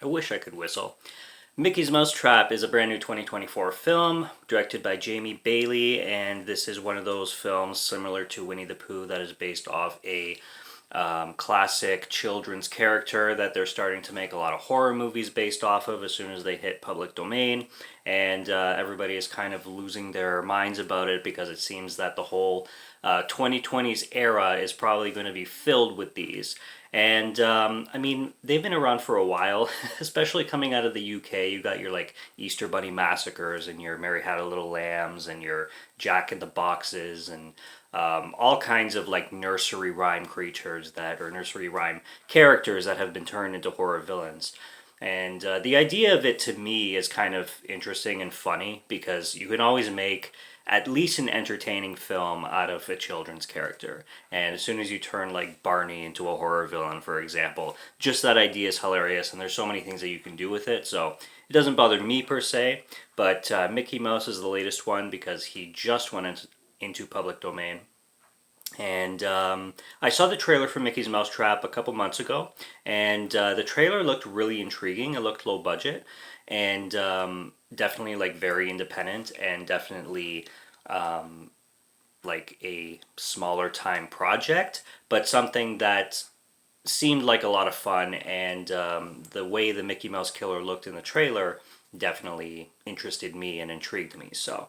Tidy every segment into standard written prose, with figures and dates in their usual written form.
I wish I could whistle. Mickey's Mousetrap is a brand new 2024 film directed by Jamie Bailey, and this is one of those films similar to Winnie the Pooh that is based off a classic children's character that they're starting to make a lot of horror movies based off of as soon as they hit public domain. And everybody is kind of losing their minds about it because it seems that the whole 2020s era is probably going to be filled with these. And I mean, they've been around for a while, especially coming out of the UK. You got your like Easter Bunny Massacres and your Mary Had a Little Lambs and your Jack in the Boxes and all kinds of like nursery rhyme creatures that, or nursery rhyme characters that have been turned into horror villains. And the idea of it to me is kind of interesting and funny because you can always make at least an entertaining film out of a children's character. And as soon as you turn like Barney into a horror villain, for example, just that idea is hilarious and there's so many things that you can do with it. So it doesn't bother me per se, but Mickey Mouse is the latest one because he just went into public domain. And I saw the trailer for Mickey's Mousetrap a couple months ago, and the trailer looked really intriguing. It looked low budget, and definitely like very independent, and definitely like a smaller time project, but something that seemed like a lot of fun. And the way the Mickey Mouse Killer looked in the trailer definitely interested me and intrigued me. So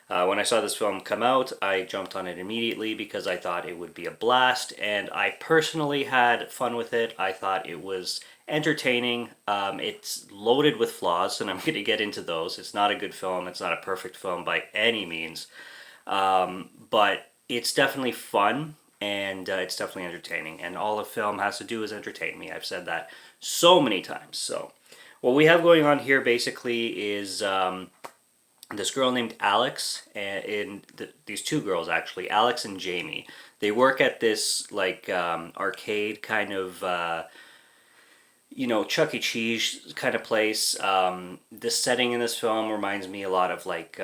when I saw this film come out, I jumped on it immediately because I thought it would be a blast, and I personally had fun with it. I thought it was entertaining. It's loaded with flaws, and I'm going to get into those. It's not a good film. It's not a perfect film by any means, but it's definitely fun, and it's definitely entertaining. And all a film has to do is entertain me. I've said that so many times. So what we have going on here basically is this girl named Alex, and these two girls actually, Alex and Jamie. They work at this like arcade kind of Chuck E. Cheese kind of place. This setting in this film reminds me a lot of like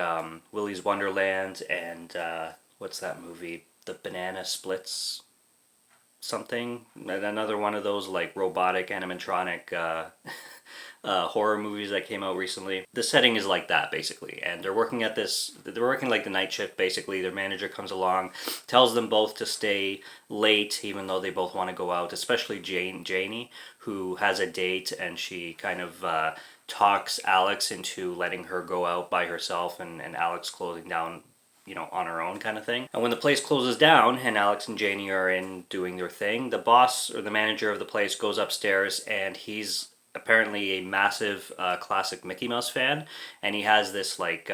Willy's Wonderland and what's that movie? The Banana Splits something. Another one of those like robotic animatronic horror movies that came out recently. The setting is like that basically, and they're working at this. They're working like the night shift basically. Their manager comes along, tells them both to stay late, even though they both want to go out. Especially Janie, who has a date, and she kind of talks Alex into letting her go out by herself, and Alex closing down on her own kind of thing. And when the place closes down and Alex and Janie are in doing their thing, the boss or the manager of the place goes upstairs, and he's apparently a massive classic Mickey Mouse fan, and he has this like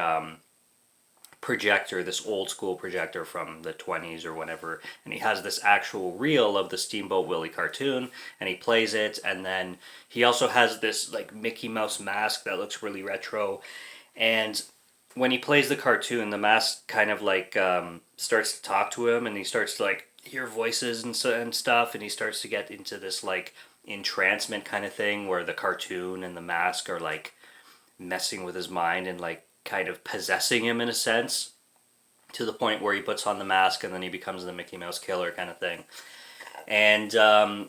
projector, this old school projector from the 20s or whatever, and he has this actual reel of the Steamboat Willie cartoon, and he plays it, and then he also has this like Mickey Mouse mask that looks really retro, and when he plays the cartoon, the mask kind of like starts to talk to him, and he starts to like hear voices and stuff, and he starts to get into this like entrancement kind of thing where the cartoon and the mask are like messing with his mind and like kind of possessing him in a sense, to the point where he puts on the mask and then he becomes the Mickey Mouse Killer kind of thing. And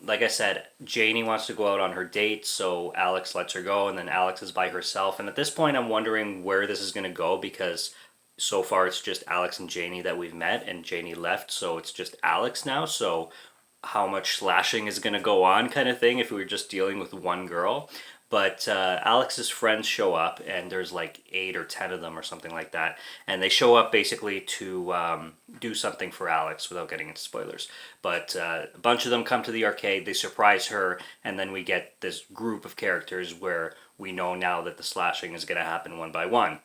like I said, Janie wants to go out on her date, so Alex lets her go, and then Alex is by herself. And at this point, I'm wondering where this is going to go, because so far it's just Alex and Janie that we've met, and Janie left, so it's just Alex now. So how much slashing is going to go on kind of thing if we were just dealing with one girl. But Alex's friends show up, and there's like 8 or 10 of them or something like that. And they show up basically to do something for Alex without getting into spoilers. But a bunch of them come to the arcade, they surprise her, and then we get this group of characters where we know now that the slashing is going to happen one by one.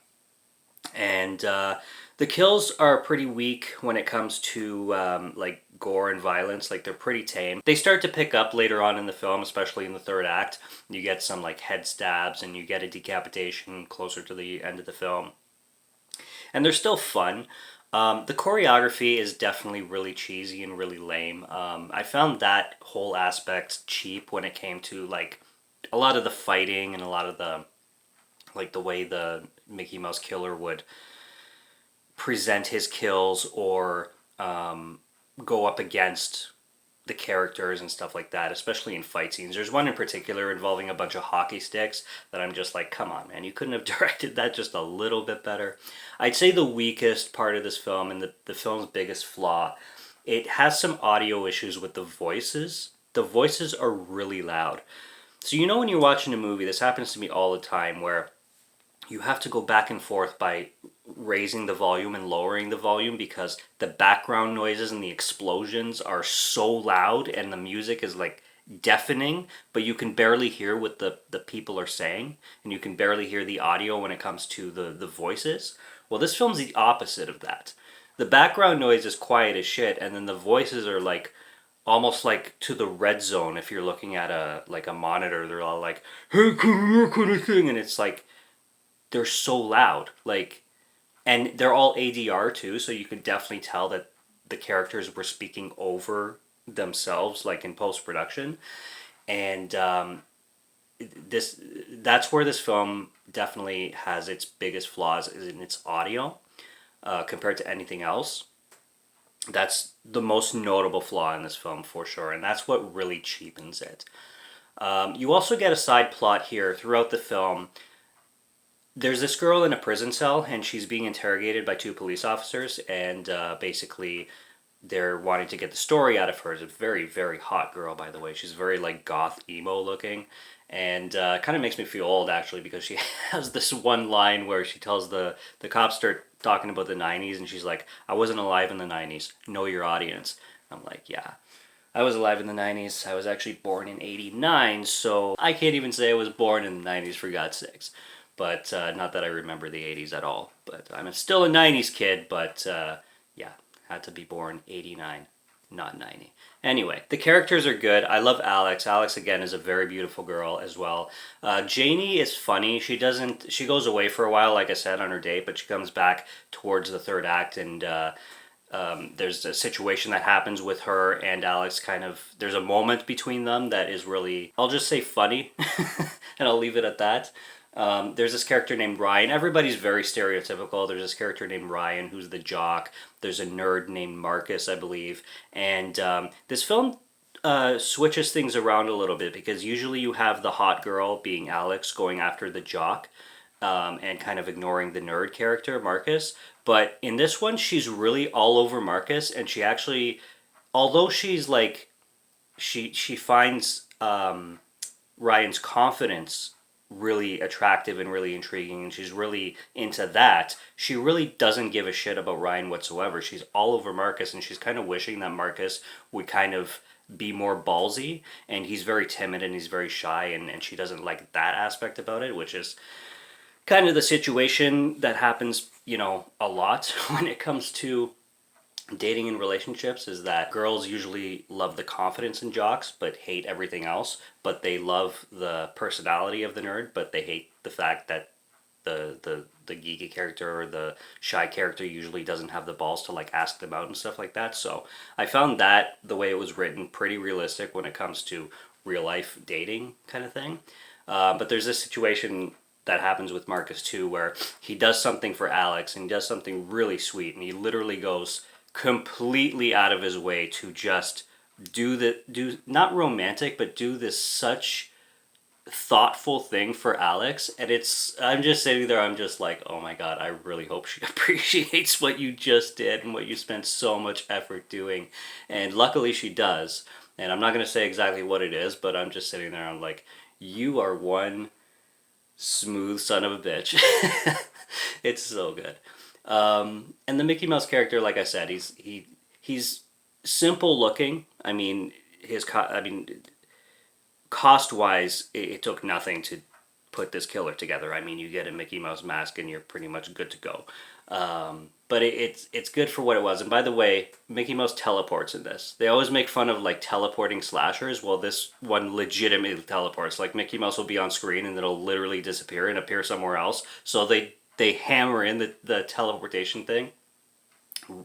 And the kills are pretty weak when it comes to like gore and violence. Like, they're pretty tame. They start to pick up later on in the film, especially in the third act. You get some like head stabs, and you get a decapitation closer to the end of the film. And they're still fun. The choreography is definitely really cheesy and really lame. I found that whole aspect cheap when it came to like a lot of the fighting and a lot of the like the way the Mickey Mouse Killer would present his kills or go up against the characters and stuff like that, especially in fight scenes. There's one in particular involving a bunch of hockey sticks that I'm just like, come on, man, you couldn't have directed that just a little bit better. I'd say the weakest part of this film and the film's biggest flaw, it has some audio issues with the voices. The voices are really loud. So you know when you're watching a movie, this happens to me all the time, where you have to go back and forth by raising the volume and lowering the volume because the background noises and the explosions are so loud and the music is like deafening, but you can barely hear what the people are saying, and you can barely hear the audio when it comes to the voices. Well, this film's the opposite of that. The background noise is quiet as shit, and then the voices are like almost like to the red zone. If you're looking at a monitor, they're all like, "Hey, come here," kind of thing, and it's like they're so loud, like, and they're all ADR too, so you can definitely tell that the characters were speaking over themselves, like in post production, and this that's where this film definitely has its biggest flaws, is in its audio, compared to anything else. That's the most notable flaw in this film for sure, and that's what really cheapens it. You also get a side plot here throughout the film. There's this girl in a prison cell, and she's being interrogated by two police officers, and basically they're wanting to get the story out of her. It's a very, very hot girl, by the way. She's very like goth emo looking, and kind of makes me feel old actually, because she has this one line where she tells the cops start talking about the 90s, and she's like, "I wasn't alive in the 90s. Know your audience." I'm like, yeah. I was alive in the 90s. I was actually born in 89, so I can't even say I was born in the 90s, for God's sakes. But not that I remember the 80s at all. But I'm still a 90s kid, but yeah, had to be born 89, not 90. Anyway, the characters are good. I love Alex. Alex, again, is a very beautiful girl as well. Janie is funny. She goes away for a while, like I said, on her date, but she comes back towards the third act, and there's a situation that happens with her and Alex. There's a moment between them that is really, I'll just say, funny, and I'll leave it at that. There's this character named Ryan. Everybody's very stereotypical. There's this character named Ryan who's the jock. There's a nerd named Marcus, I believe. And this film switches things around a little bit, because usually you have the hot girl, being Alex, going after the jock, and kind of ignoring the nerd character, Marcus. But in this one, she's really all over Marcus, and she actually, although she's like, she finds Ryan's confidence really attractive and really intriguing, and she's really into that, she really doesn't give a shit about Ryan whatsoever. She's all over Marcus, and she's kind of wishing that Marcus would kind of be more ballsy, and he's very timid and he's very shy, and she doesn't like that aspect about it, which is kind of the situation that happens, a lot when it comes to dating and relationships, is that girls usually love the confidence in jocks but hate everything else, but they love the personality of the nerd, but they hate the fact that the geeky character or the shy character usually doesn't have the balls to like ask them out and stuff like that. So I found that the way it was written pretty realistic when it comes to real life dating kind of thing. But there's this situation that happens with Marcus too, where he does something for Alex, and he does something really sweet, and he literally goes completely out of his way to just do not romantic, but do this such thoughtful thing for Alex. And I'm just sitting there, I'm just like, oh my god, I really hope she appreciates what you just did and what you spent so much effort doing. And luckily she does, and I'm not going to say exactly what it is, but I'm just sitting there, I'm like, you are one smooth son of a bitch. It's so good. And the Mickey Mouse character, like I said, he's simple looking. I mean, cost wise, it took nothing to put this killer together. I mean, you get a Mickey Mouse mask and you're pretty much good to go. But it's good for what it was. And by the way, Mickey Mouse teleports in this. They always make fun of like teleporting slashers. Well, this one legitimately teleports. Like Mickey Mouse will be on screen and it'll literally disappear and appear somewhere else. So they hammer in the teleportation thing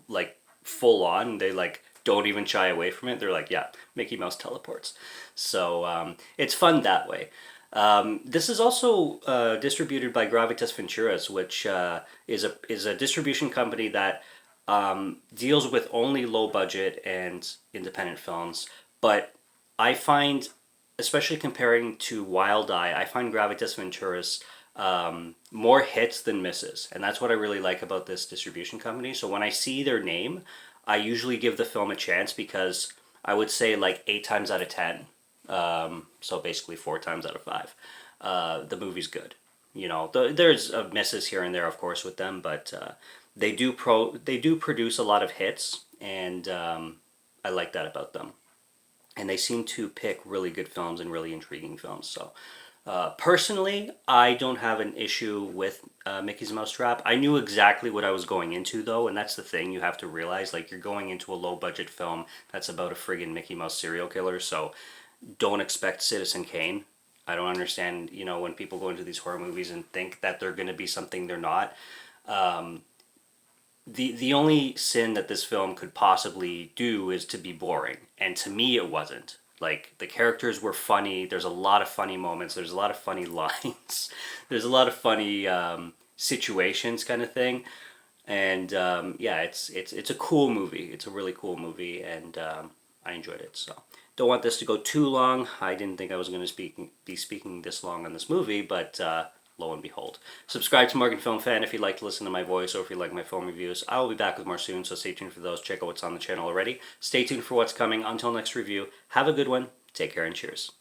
like full on. They like don't even shy away from it. They're like, yeah, Mickey Mouse teleports. So it's fun that way. This is also distributed by Gravitas Venturas, which is a distribution company that deals with only low budget and independent films. But I find, especially comparing to Wild Eye, I find Gravitas Venturis more hits than misses. And that's what I really like about this distribution company. So when I see their name, I usually give the film a chance because I would say like 8 times out of 10, so basically 4 times out of 5, the movie's good. You know, there's misses here and there, of course, with them, but they do produce a lot of hits, and I like that about them. And they seem to pick really good films and really intriguing films. So, personally, I don't have an issue with Mickey's Mousetrap. I knew exactly what I was going into, though, and that's the thing you have to realize. Like, you're going into a low budget film that's about a friggin' Mickey Mouse serial killer, so don't expect Citizen Kane. I don't understand, you know, when people go into these horror movies and think that they're going to be something they're not. The only sin that this film could possibly do is to be boring, and to me it wasn't. Like, the characters were funny. There's a lot of funny moments. There's a lot of funny lines. There's a lot of funny situations, kind of thing. And yeah, it's a cool movie. It's a really cool movie, and I enjoyed it. So don't want this to go too long. I didn't think I was going to be speaking this long on this movie, but lo and behold. Subscribe to Morgan Film Fan if you'd like to listen to my voice or if you like my film reviews. I will be back with more soon, so stay tuned for those. Check out what's on the channel already. Stay tuned for what's coming. Until next review, have a good one. Take care and cheers.